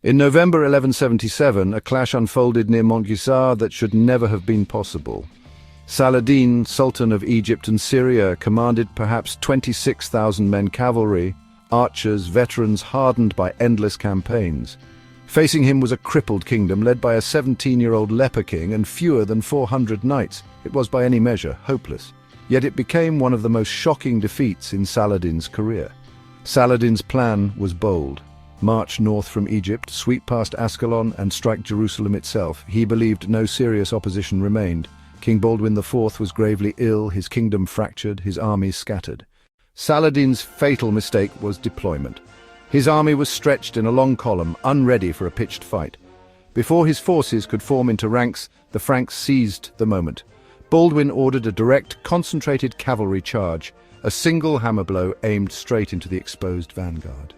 In November 1177, a clash unfolded near Montgisard that should never have been possible. Saladin, Sultan of Egypt and Syria, commanded perhaps 26,000 men cavalry, archers, veterans hardened by endless campaigns. Facing him was a crippled kingdom led by a 17-year-old leper king and fewer than 400 knights. It was by any measure hopeless. Yet it became one of the most shocking defeats in Saladin's career. Saladin's plan was bold. March north from Egypt, sweep past Ascalon and strike Jerusalem itself. He believed no serious opposition remained. King Baldwin IV was gravely ill, his kingdom fractured, his armies scattered. Saladin's fatal mistake was deployment. His army was stretched in a long column, unready for a pitched fight. Before his forces could form into ranks, the Franks seized the moment. Baldwin ordered a direct, concentrated cavalry charge, a single hammer blow aimed straight into the exposed vanguard.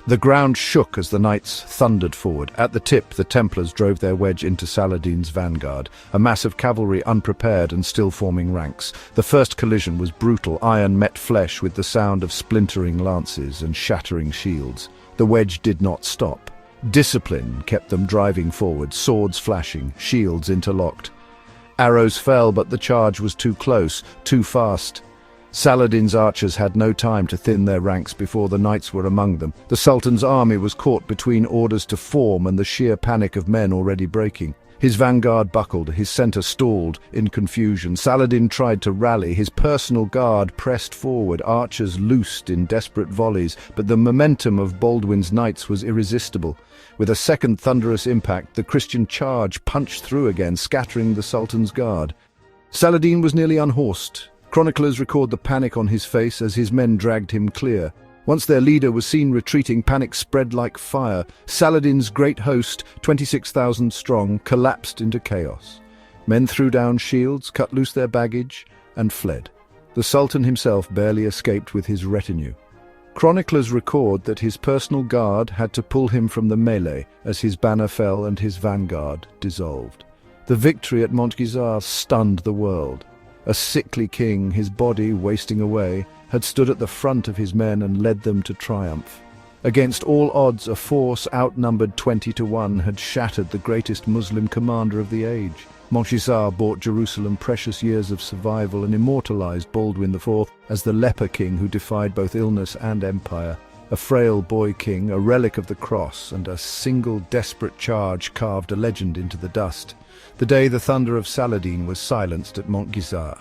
The ground shook as the knights thundered forward. At the tip, the Templars drove their wedge into Saladin's vanguard, a mass of cavalry unprepared and still forming ranks. The first collision was brutal. Iron met flesh with the sound of splintering lances and shattering shields. The wedge did not stop. Discipline kept them driving forward, swords flashing, shields interlocked. Arrows fell, but the charge was too close, too fast. Saladin's archers had no time to thin their ranks before the knights were among them. The Sultan's army was caught between orders to form and the sheer panic of men already breaking. His vanguard buckled, his centre stalled in confusion. Saladin tried to rally, his personal guard pressed forward, archers loosed in desperate volleys, but the momentum of Baldwin's knights was irresistible. With a second thunderous impact, the Christian charge punched through again, scattering the Sultan's guard. Saladin was nearly unhorsed. Chroniclers record the panic on his face as his men dragged him clear. Once their leader was seen retreating, panic spread like fire. Saladin's great host, 26,000 strong, collapsed into chaos. Men threw down shields, cut loose their baggage, and fled. The Sultan himself barely escaped with his retinue. Chroniclers record that his personal guard had to pull him from the melee as his banner fell and his vanguard dissolved. The victory at Montgisard stunned the world. A sickly king, his body wasting away, had stood at the front of his men and led them to triumph. Against all odds, a force outnumbered 20-1 had shattered the greatest Muslim commander of the age. Montgisard bought Jerusalem precious years of survival and immortalized Baldwin IV as the leper king who defied both illness and empire. A frail boy king, a relic of the cross, and a single desperate charge carved a legend into the dust. The day the thunder of Saladin was silenced at Montgisard.